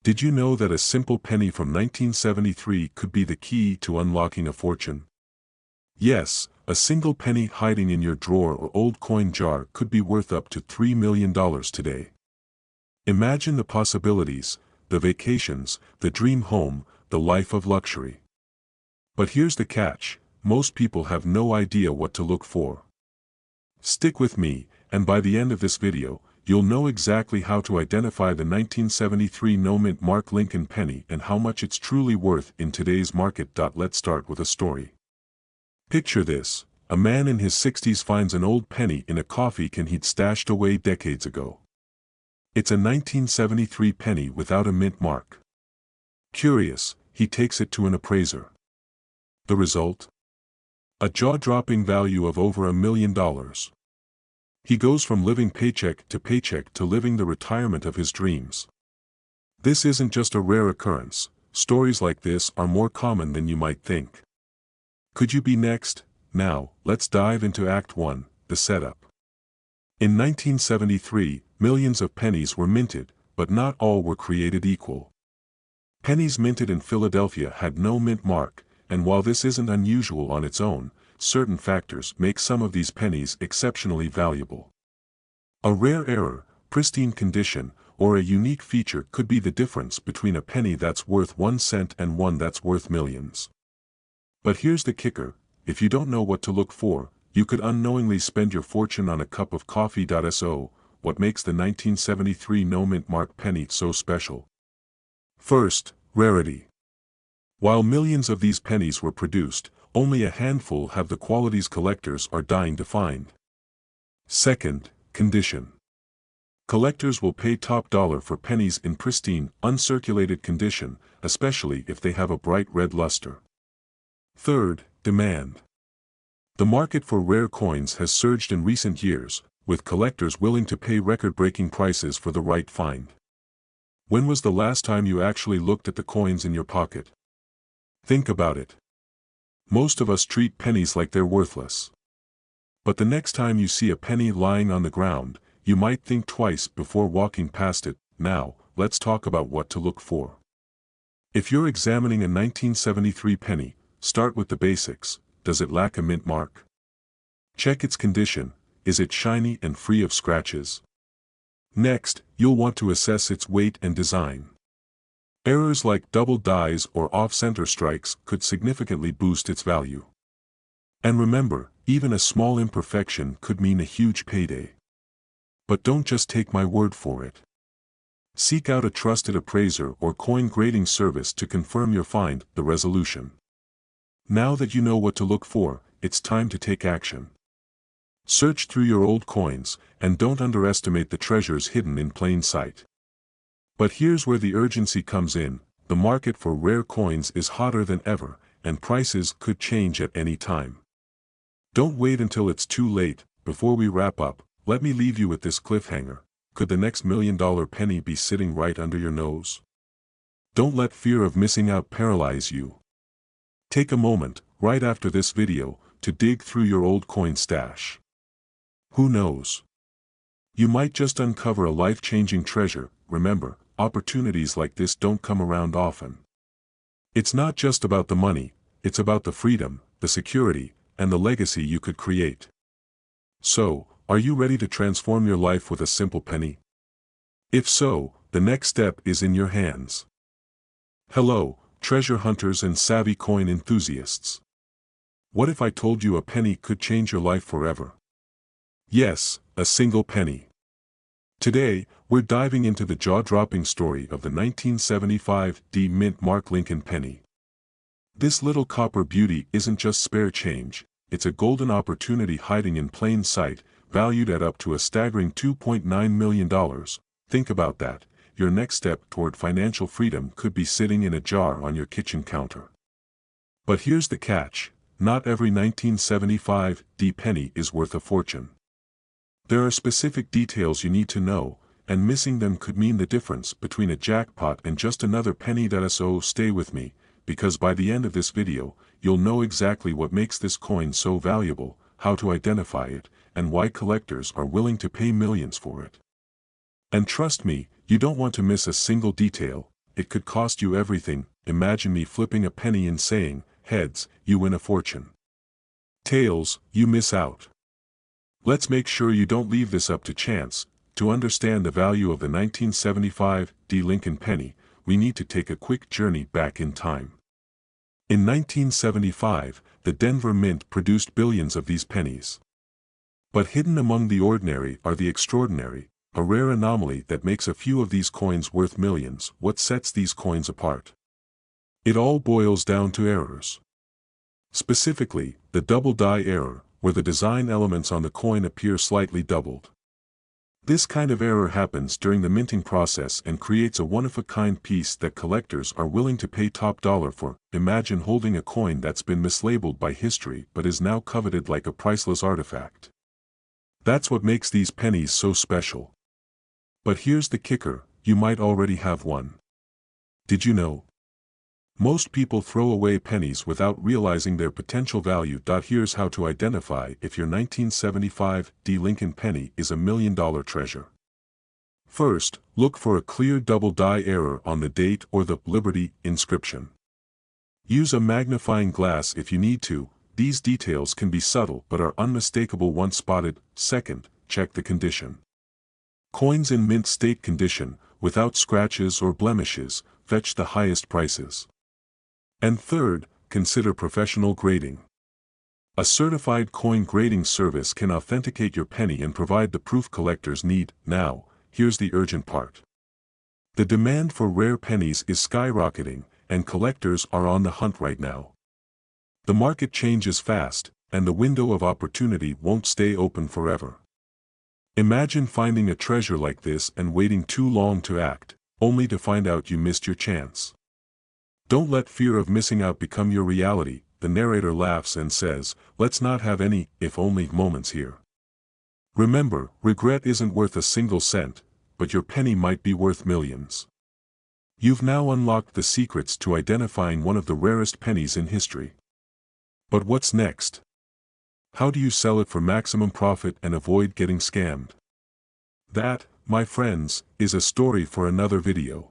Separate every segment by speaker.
Speaker 1: Did you know that a simple penny from 1973 could be the key to unlocking a fortune? Yes, a single penny hiding in your drawer or old coin jar could be worth up to $3 million today. Imagine the possibilities, the vacations, the dream home, the life of luxury. But here's the catch, most people have no idea what to look for. Stick with me, and by the end of this video, you'll know exactly how to identify the 1973 no-mint Mark Lincoln penny and how much it's truly worth in today's market. Let's start with a story. Picture this, a man in his 60s finds an old penny in a coffee can he'd stashed away decades ago. It's a 1973 penny without a mint mark. Curious, he takes it to an appraiser. The result? A jaw-dropping value of over $1 million. He goes from living paycheck to living the retirement of his dreams. This isn't just a rare occurrence, stories like this are more common than you might think. Could you be next? Now, let's dive into Act 1, the setup. In 1973, millions of pennies were minted, but not all were created equal. Pennies minted in Philadelphia had no mint mark, and while this isn't unusual on its own, certain factors make some of these pennies exceptionally valuable. A rare error, pristine condition, or a unique feature could be the difference between a penny that's worth 1 cent and one that's worth millions. But here's the kicker, if you don't know what to look for, you could unknowingly spend your fortune on a cup of coffee. So, what makes the 1973 no-mint mark penny so special? First, rarity. While millions of these pennies were produced, only a handful have the qualities collectors are dying to find. Second, condition. Collectors will pay top dollar for pennies in pristine, uncirculated condition, especially if they have a bright red luster. Third, demand. The market for rare coins has surged in recent years, with collectors willing to pay record-breaking prices for the right find. When was the last time you actually looked at the coins in your pocket? Think about it. Most of us treat pennies like they're worthless. But the next time you see a penny lying on the ground, you might think twice before walking past it. Now, let's talk about what to look for. If you're examining a 1973 penny, start with the basics. Does it lack a mint mark? Check its condition. Is it shiny and free of scratches? Next, you'll want to assess its weight and design. Errors like double dies or off-center strikes could significantly boost its value. And remember, even a small imperfection could mean a huge payday. But don't just take my word for it. Seek out a trusted appraiser or coin grading service to confirm your find. The resolution. Now that you know what to look for, it's time to take action. Search through your old coins, and don't underestimate the treasures hidden in plain sight. But here's where the urgency comes in, the market for rare coins is hotter than ever, and prices could change at any time. Don't wait until it's too late. Before we wrap up, let me leave you with this cliffhanger. Could the next $1 million penny be sitting right under your nose? Don't let fear of missing out paralyze you. Take a moment, right after this video, to dig through your old coin stash. Who knows? You might just uncover a life-changing treasure. Remember, opportunities like this don't come around often. It's not just about the money, it's about the freedom, the security, and the legacy you could create. So, are you ready to transform your life with a simple penny? If so, the next step is in your hands. Hello, treasure hunters and savvy coin enthusiasts. What if I told you a penny could change your life forever? Yes, a single penny. Today, we're diving into the jaw-dropping story of the 1975 mint Mark Lincoln penny. This little copper beauty isn't just spare change, it's a golden opportunity hiding in plain sight, valued at up to a staggering $2.9 million. Think about that, your next step toward financial freedom could be sitting in a jar on your kitchen counter. But here's the catch, not every 1975 penny is worth a fortune. There are specific details you need to know, and missing them could mean the difference between a jackpot and just another penny. So stay with me, because by the end of this video, you'll know exactly what makes this coin so valuable, how to identify it, and why collectors are willing to pay millions for it. And trust me, you don't want to miss a single detail. it could cost you everything. Imagine me flipping a penny and saying, heads, you win a fortune. Tails, you miss out. Let's make sure you don't leave this up to chance. To understand the value of the 1975 D. Lincoln penny, we need to take a quick journey back in time. In 1975, the Denver Mint produced billions of these pennies. But hidden among the ordinary are the extraordinary, a rare anomaly that makes a few of these coins worth millions. What sets these coins apart? It all boils down to errors. Specifically, the double die error, where the design elements on the coin appear slightly doubled. This kind of error happens during the minting process and creates a one-of-a-kind piece that collectors are willing to pay top dollar for. Imagine holding a coin that's been mislabeled by history but is now coveted like a priceless artifact. That's what makes these pennies so special. But here's the kicker, you might already have one. Did you know? Most people throw away pennies without realizing their potential value. Here's how to identify if your 1975 D. Lincoln penny is $1 million treasure. First, look for a clear double die error on the date or the Liberty inscription. Use a magnifying glass if you need to. These details can be subtle but are unmistakable once spotted. Second, check the condition. Coins in mint state condition, without scratches or blemishes, fetch the highest prices. And third, consider professional grading. A certified coin grading service can authenticate your penny and provide the proof collectors need. Now, here's the urgent part. The demand for rare pennies is skyrocketing, and collectors are on the hunt right now. The market changes fast, and the window of opportunity won't stay open forever. Imagine finding a treasure like this and waiting too long to act, only to find out you missed your chance. Don't let fear of missing out become your reality. The narrator laughs and says, let's not have any if only moments here. Remember, regret isn't worth a single cent, but your penny might be worth millions. You've now unlocked the secrets to identifying one of the rarest pennies in history. But what's next? How do you sell it for maximum profit and avoid getting scammed? That, my friends, is a story for another video.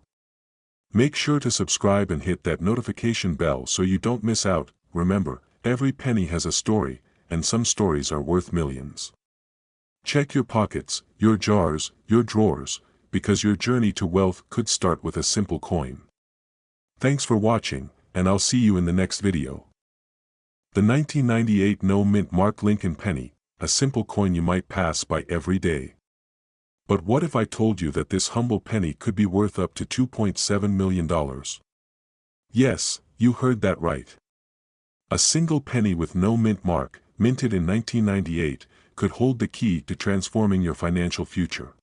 Speaker 1: Make sure to subscribe and hit that notification bell so you don't miss out. Remember, every penny has a story, and some stories are worth millions. Check your pockets, your jars, your drawers, because your journey to wealth could start with a simple coin. Thanks for watching, and I'll see you in the next video. The 1998 No Mint Mark Lincoln penny, a simple coin you might pass by every day. But what if I told you that this humble penny could be worth up to $2.7 million? Yes, you heard that right. A single penny with no mint mark, minted in 1998, could hold the key to transforming your financial future.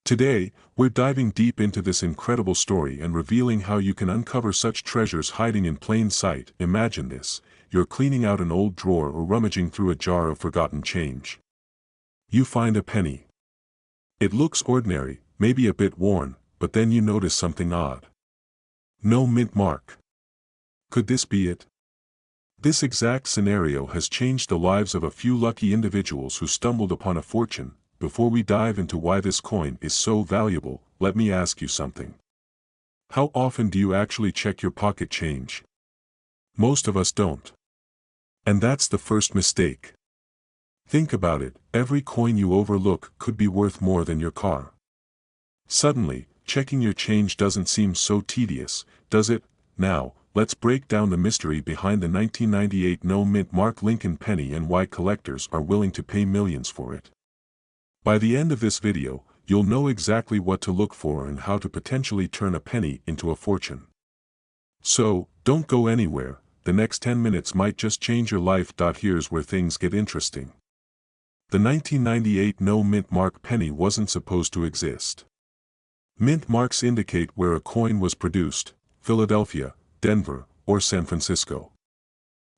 Speaker 1: Today, we're diving deep into this incredible story and revealing how you can uncover such treasures hiding in plain sight. Imagine this, you're cleaning out an old drawer or rummaging through a jar of forgotten change. You find a penny. It looks ordinary, maybe a bit worn, but then you notice something odd. No mint mark. Could this be it? This exact scenario has changed the lives of a few lucky individuals who stumbled upon a fortune. Before we dive into why this coin is so valuable, let me ask you something. How often do you actually check your pocket change? Most of us don't. And that's the first mistake. Think about it, every coin you overlook could be worth more than your car. Suddenly, checking your change doesn't seem so tedious, does it? Now, let's break down the mystery behind the 1998 No Mint Mark Lincoln penny and why collectors are willing to pay millions for it. By the end of this video, you'll know exactly what to look for and how to potentially turn a penny into a fortune. So, don't go anywhere, the next 10 minutes might just change your life. Here's where things get interesting. The 1998 No Mint Mark penny wasn't supposed to exist. Mint marks indicate where a coin was produced, Philadelphia, Denver, or San Francisco.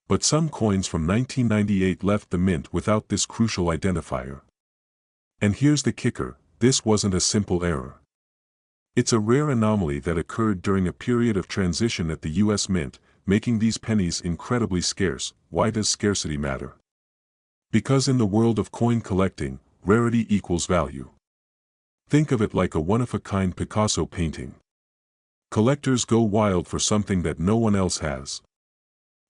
Speaker 1: But some coins from 1998 left the mint without this crucial identifier. And here's the kicker, this wasn't a simple error. It's a rare anomaly that occurred during a period of transition at the US Mint, making these pennies incredibly scarce. Why does scarcity matter? Because in the world of coin collecting, rarity equals value. Think of it like a one-of-a-kind Picasso painting. Collectors go wild for something that no one else has.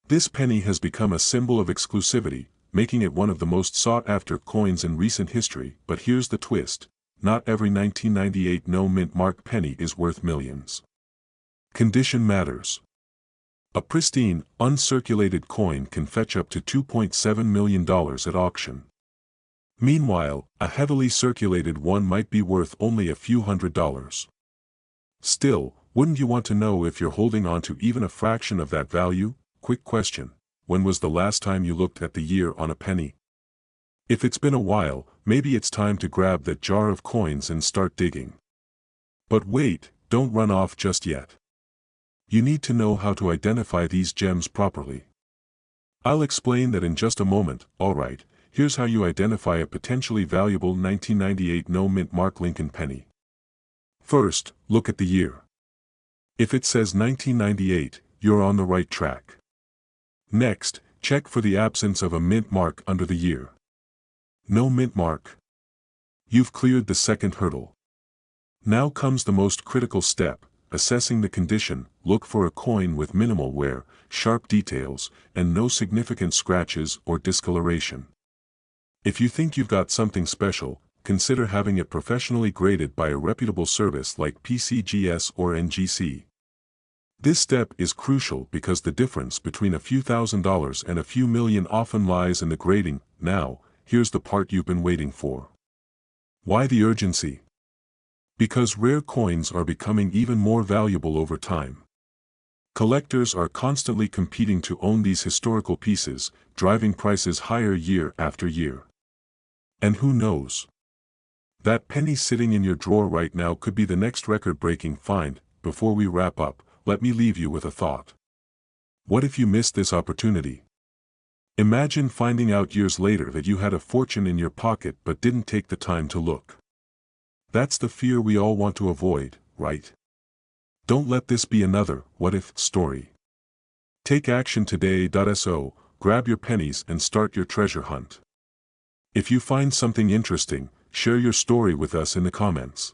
Speaker 1: This penny has become a symbol of exclusivity, making it one of the most sought-after coins in recent history. But here's the twist: not every 1998 no-mint mark penny is worth millions. Condition matters. A pristine, uncirculated coin can fetch up to $2.7 million at auction. Meanwhile, a heavily circulated one might be worth only a few $100s. Still, wouldn't you want to know if you're holding on to even a fraction of that value? Quick question: when was the last time you looked at the year on a penny? If it's been a while, maybe it's time to grab that jar of coins and start digging. But wait, don't run off just yet. You need to know how to identify these gems properly. I'll explain that in just a moment. Alright, here's how you identify a potentially valuable 1998 no-mint mark Lincoln penny. First, look at the year. If it says 1998, you're on the right track. Next, check for the absence of a mint mark under the year. No mint mark? You've cleared the second hurdle. Now comes the most critical step: assessing the condition. Look for a coin with minimal wear, sharp details, and no significant scratches or discoloration. If you think you've got something special, consider having it professionally graded by a reputable service like PCGS or NGC. This step is crucial because the difference between a few $1,000s and a few million often lies in the grading. Now, here's the part you've been waiting for. Why the urgency? Because rare coins are becoming even more valuable over time. Collectors are constantly competing to own these historical pieces, driving prices higher year after year. And who knows? That penny sitting in your drawer right now could be the next record-breaking find. Before we wrap up, let me leave you with a thought. What if you missed this opportunity? Imagine finding out years later that you had a fortune in your pocket but didn't take the time to look. That's the fear we all want to avoid, right? Don't let this be another what-if story. Take action today. So, grab your pennies and start your treasure hunt. If you find something interesting, share your story with us in the comments.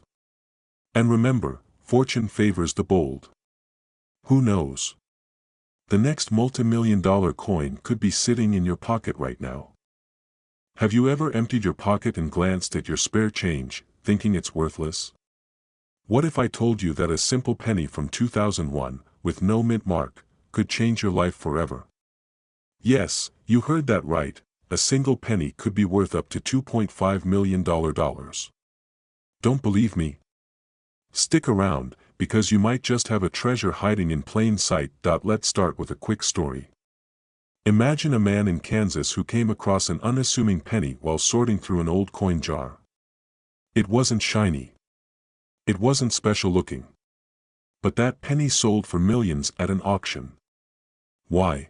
Speaker 1: And remember, fortune favors the bold. Who knows? The next multi-million-dollar coin could be sitting in your pocket right now. Have you ever emptied your pocket and glanced at your spare change, thinking it's worthless? What if I told you that a simple penny from 2001, with no mint mark, could change your life forever? Yes, you heard that right, a single penny could be worth up to $2.5 million. Don't believe me? Stick around, because you might just have a treasure hiding in plain sight. Let's start with a quick story. Imagine a man in Kansas who came across an unassuming penny while sorting through an old coin jar. It wasn't shiny. It wasn't special looking. But that penny sold for millions at an auction. Why?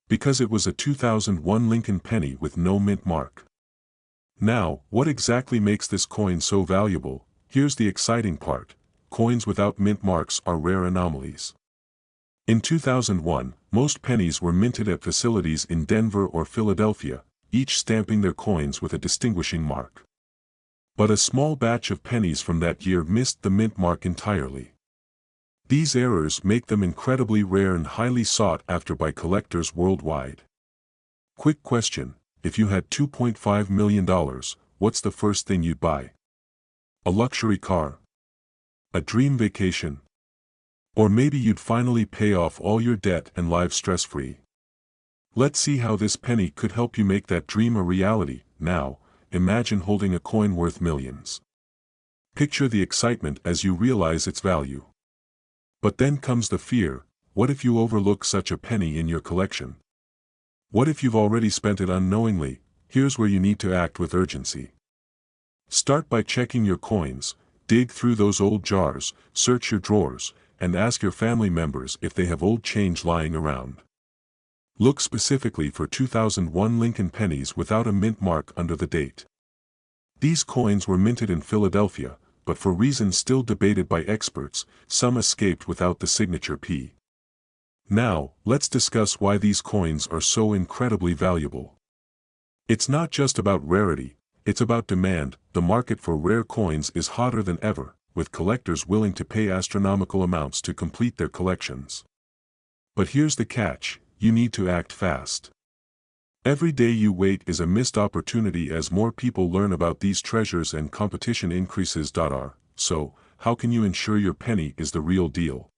Speaker 1: Because it was a 2001 Lincoln penny with no mint mark. Now, what exactly makes this coin so valuable? Here's the exciting part: coins without mint marks are rare anomalies. In 2001, most pennies were minted at facilities in Denver or Philadelphia, each stamping their coins with a distinguishing mark. But a small batch of pennies from that year missed the mint mark entirely. These errors make them incredibly rare and highly sought after by collectors worldwide. Quick question: if you had $2.5 million, what's the first thing you'd buy? A luxury car? A dream vacation? Or maybe you'd finally pay off all your debt and live stress-free? Let's see how this penny could help you make that dream a reality. Now, imagine holding a coin worth millions. Picture the excitement as you realize its value. But then comes the fear: what if you overlook such a penny in your collection? What if you've already spent it unknowingly? Here's where you need to act with urgency. Start by checking your coins, dig through those old jars, search your drawers, and ask your family members if they have old change lying around. Look specifically for 2001 Lincoln pennies without a mint mark under the date. These coins were minted in Philadelphia, but for reasons still debated by experts, some escaped without the signature P. Now, let's discuss why these coins are so incredibly valuable. It's not just about rarity, it's about demand. The market for rare coins is hotter than ever, with collectors willing to pay astronomical amounts to complete their collections. But here's the catch: you need to act fast. Every day you wait is a missed opportunity as more people learn about these treasures and competition increases. So, how can you ensure your penny is the real deal?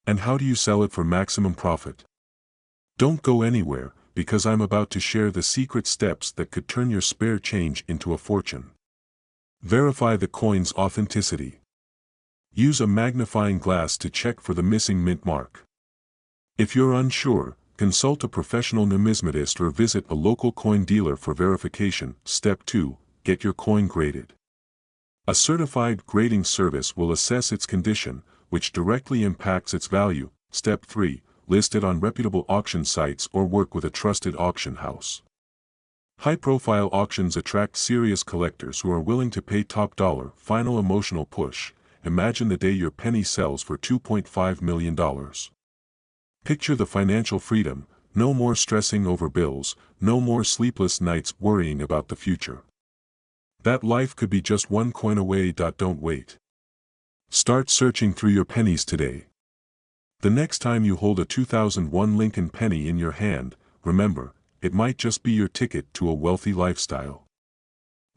Speaker 1: And how do you sell it for maximum profit? Don't go anywhere, because I'm about to share the secret steps that could turn your spare change into a fortune. Verify the coin's authenticity. Use a magnifying glass to check for the missing mint mark. If you're unsure, consult a professional numismatist or visit a local coin dealer for verification. Step 2. Get your coin graded. A certified grading service will assess its condition, which directly impacts its value. Step 3. List it on reputable auction sites or work with a trusted auction house. High-profile auctions attract serious collectors who are willing to pay top dollar. Final emotional push. Imagine the day your penny sells for $2.5 million. Picture the financial freedom: no more stressing over bills, no more sleepless nights worrying about the future. That life could be just one coin away. Don't wait. Start searching through your pennies today. The next time you hold a 2001 Lincoln penny in your hand, remember, it might just be your ticket to a wealthy lifestyle.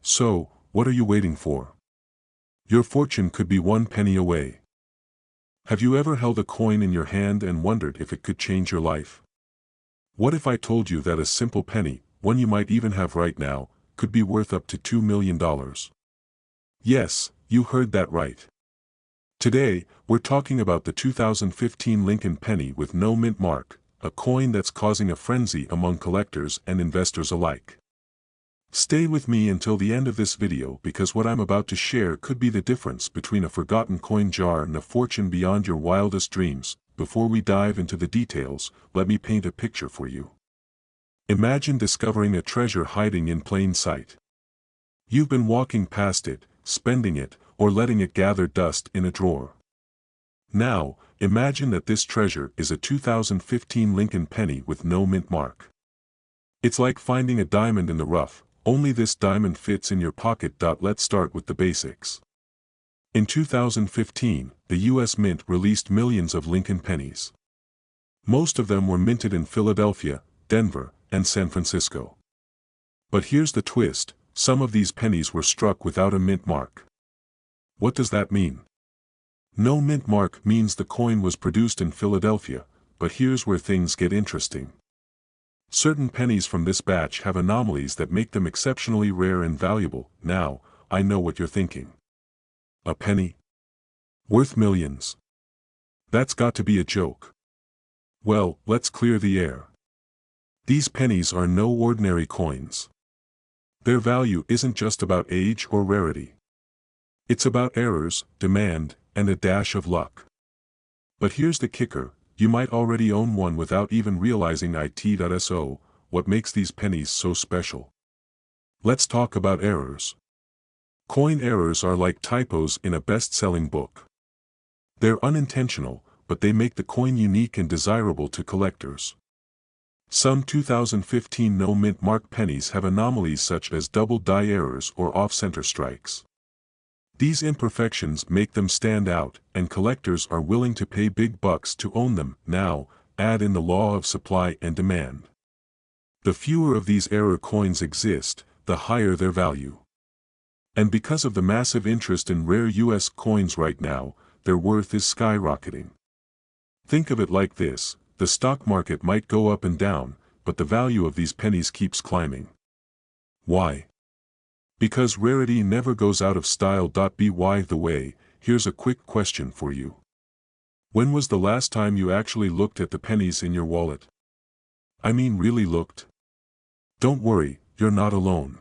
Speaker 1: So, what are you waiting for? Your fortune could be one penny away. Have you ever held a coin in your hand and wondered if it could change your life? What if I told you that a simple penny, one you might even have right now, could be worth up to $2 million? Yes, you heard that right. Today, we're talking about the 2015 Lincoln penny with no mint mark, a coin that's causing a frenzy among collectors and investors alike. Stay with me until the end of this video, because what I'm about to share could be the difference between a forgotten coin jar and a fortune beyond your wildest dreams. Before we dive into the details, let me paint a picture for you. Imagine discovering a treasure hiding in plain sight. You've been walking past it, spending it, or letting it gather dust in a drawer. Now, imagine that this treasure is a 2015 Lincoln penny with no mint mark. It's like finding a diamond in the rough, only this diamond fits in your pocket. Let's start with the basics. In 2015, the U.S. Mint released millions of Lincoln pennies. Most of them were minted in Philadelphia, Denver, and San Francisco. But here's the twist: some of these pennies were struck without a mint mark. What does that mean? No mint mark means the coin was produced in Philadelphia, but here's where things get interesting. Certain pennies from this batch have anomalies that make them exceptionally rare and valuable. Now, I know what you're thinking. A penny? Worth millions? That's got to be a joke. Well, let's clear the air. These pennies are no ordinary coins. Their value isn't just about age or rarity. It's about errors, demand, and a dash of luck. But here's the kicker: you might already own one without even realizing it. So, what makes these pennies so special? Let's talk about errors. Coin errors are like typos in a best-selling book. They're unintentional, but they make the coin unique and desirable to collectors. Some 2015 no-mint mark pennies have anomalies such as double die errors or off-center strikes. These imperfections make them stand out, and collectors are willing to pay big bucks to own them. Now, add in the law of supply and demand. The fewer of these error coins exist, the higher their value. And because of the massive interest in rare U.S. coins right now, their worth is skyrocketing. Think of it like this: the stock market might go up and down, but the value of these pennies keeps climbing. Why? Because rarity never goes out of style. By the way, here's a quick question for you. When was the last time you actually looked at the pennies in your wallet? I mean, really looked? Don't worry, you're not alone.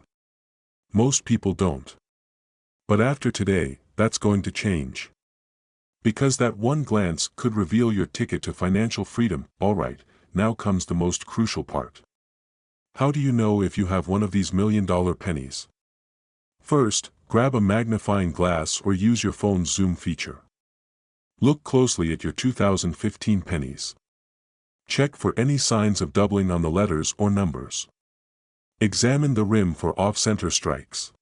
Speaker 1: Most people don't. But after today, that's going to change. Because that one glance could reveal your ticket to financial freedom. Alright, now comes the most crucial part. How do you know if you have one of these million-dollar pennies? First, grab a magnifying glass or use your phone's zoom feature. Look closely at your 2015 pennies. Check for any signs of doubling on the letters or numbers. Examine the rim for off-center strikes.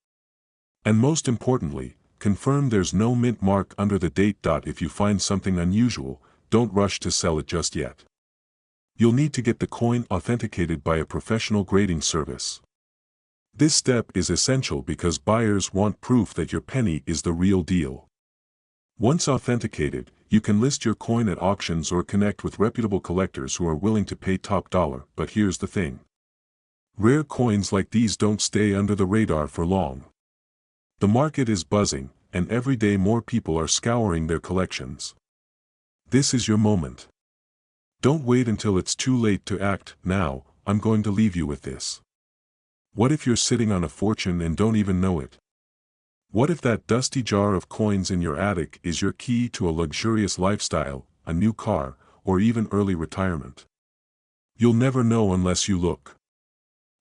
Speaker 1: And most importantly, confirm there's no mint mark under the date. If you find something unusual, don't rush to sell it just yet. You'll need to get the coin authenticated by a professional grading service. This step is essential because buyers want proof that your penny is the real deal. Once authenticated, you can list your coin at auctions or connect with reputable collectors who are willing to pay top dollar. But here's the thing. Rare coins like these don't stay under the radar for long. The market is buzzing, and every day more people are scouring their collections. This is your moment. Don't wait until it's too late to act. Now, I'm going to leave you with this. What if you're sitting on a fortune and don't even know it? What if that dusty jar of coins in your attic is your key to a luxurious lifestyle, a new car, or even early retirement? You'll never know unless you look.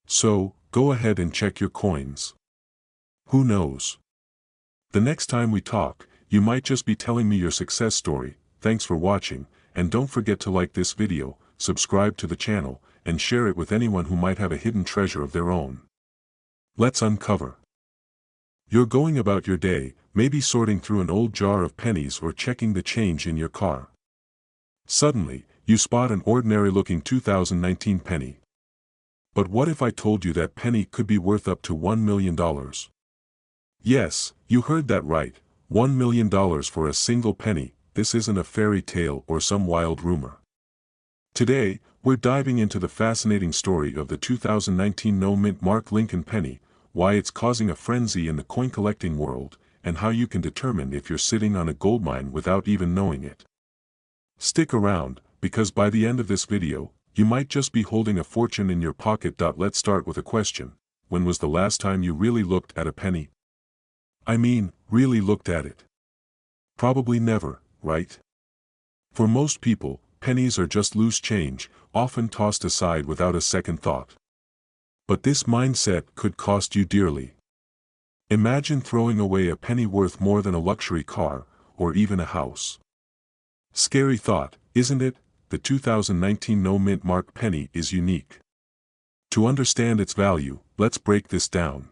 Speaker 1: So, go ahead and check your coins. Who knows? The next time we talk, you might just be telling me your success story. Thanks for watching, and don't forget to like this video, subscribe to the channel, and share it with anyone who might have a hidden treasure of their own. Let's uncover. You're going about your day, maybe sorting through an old jar of pennies or checking the change in your car. Suddenly, you spot an ordinary-looking 2019 penny. But what if I told you that penny could be worth up to $1 million? Yes, you heard that right, $1 million for a single penny. This isn't a fairy tale or some wild rumor. Today, we're diving into the fascinating story of the 2019 no-mint mark Lincoln penny, why it's causing a frenzy in the coin-collecting world, and how you can determine if you're sitting on a goldmine without even knowing it. Stick around, because by the end of this video, you might just be holding a fortune in your pocket. Let's start with a question. When was the last time you really looked at a penny? I mean, really looked at it. Probably never, right? For most people, pennies are just loose change, often tossed aside without a second thought. But this mindset could cost you dearly. Imagine throwing away a penny worth more than a luxury car, or even a house. Scary thought, isn't it? The 2019 no-mint mark penny is unique. To understand its value, let's break this down.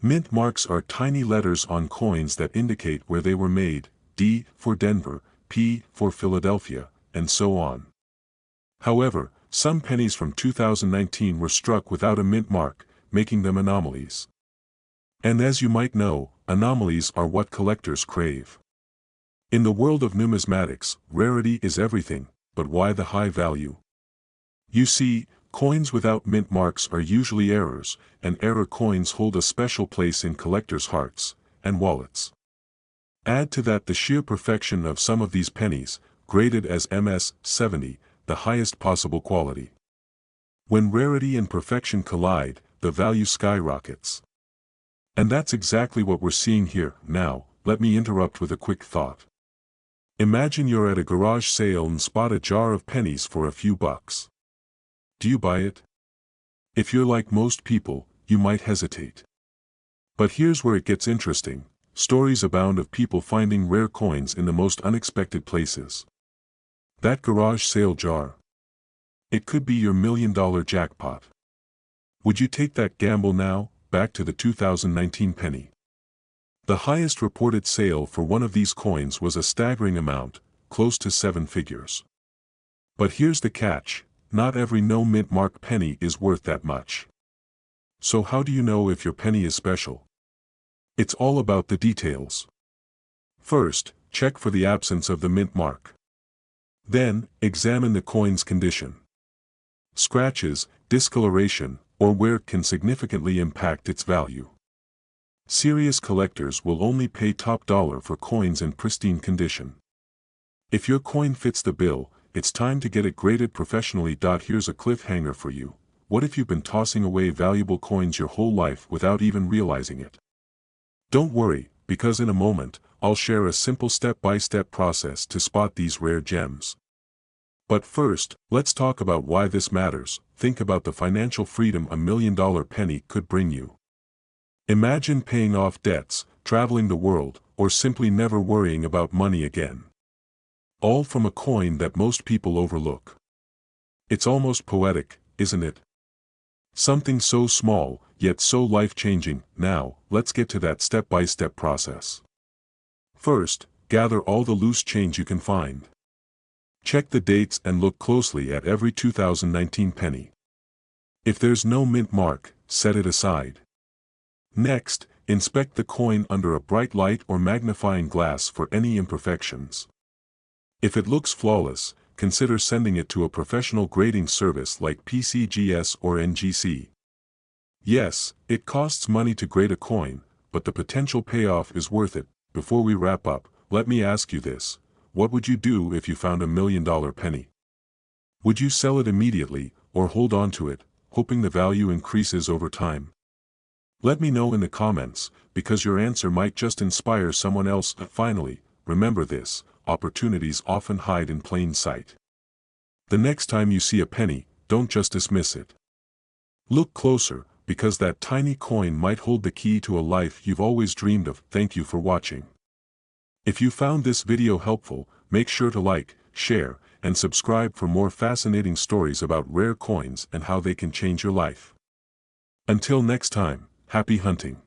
Speaker 1: Mint marks are tiny letters on coins that indicate where they were made, D for Denver, P for Philadelphia, and so on. However, some pennies from 2019 were struck without a mint mark, making them anomalies. And as you might know, anomalies are what collectors crave. In the world of numismatics, rarity is everything, but why the high value? You see, coins without mint marks are usually errors, and error coins hold a special place in collectors' hearts and wallets. Add to that the sheer perfection of some of these pennies, graded as MS 70, the highest possible quality. When rarity and perfection collide, the value skyrockets. And that's exactly what we're seeing here. Now, let me interrupt with a quick thought. Imagine you're at a garage sale and spot a jar of pennies for a few bucks. Do you buy it? If you're like most people, you might hesitate. But here's where it gets interesting. Stories abound of people finding rare coins in the most unexpected places. That garage sale jar. It could be your $1 million jackpot. Would you take that gamble now? Back to the 2019 penny. The highest reported sale for one of these coins was a staggering amount, close to 7 figures. But here's the catch, not every no-mint mark penny is worth that much. So how do you know if your penny is special? It's all about the details. First, check for the absence of the mint mark. Then, examine the coin's condition. Scratches, discoloration, or wear can significantly impact its value. Serious collectors will only pay top dollar for coins in pristine condition. If your coin fits the bill, it's time to get it graded professionally. Here's a cliffhanger for you. What if you've been tossing away valuable coins your whole life without even realizing it? Don't worry, because in a moment, I'll share a simple step-by-step process to spot these rare gems. But first, let's talk about why this matters. Think about the financial freedom a $1 million penny could bring you. Imagine paying off debts, traveling the world, or simply never worrying about money again. All from a coin that most people overlook. It's almost poetic, isn't it? Something so small, yet so life-changing. Now, let's get to that step-by-step process. First, gather all the loose change you can find. Check the dates and look closely at every 2019 penny. If there's no mint mark, set it aside. Next, inspect the coin under a bright light or magnifying glass for any imperfections. If it looks flawless, consider sending it to a professional grading service like PCGS or NGC. Yes, it costs money to grade a coin, but the potential payoff is worth it. Before we wrap up, let me ask you this: what would you do if you found $1 million penny? Would you sell it immediately, or hold on to it, hoping the value increases over time? Let me know in the comments, because your answer might just inspire someone else. Finally, remember this: opportunities often hide in plain sight. The next time you see a penny, don't just dismiss it. Look closer, because that tiny coin might hold the key to a life you've always dreamed of. Thank you for watching. If you found this video helpful, make sure to like, share, and subscribe for more fascinating stories about rare coins and how they can change your life. Until next time, happy hunting.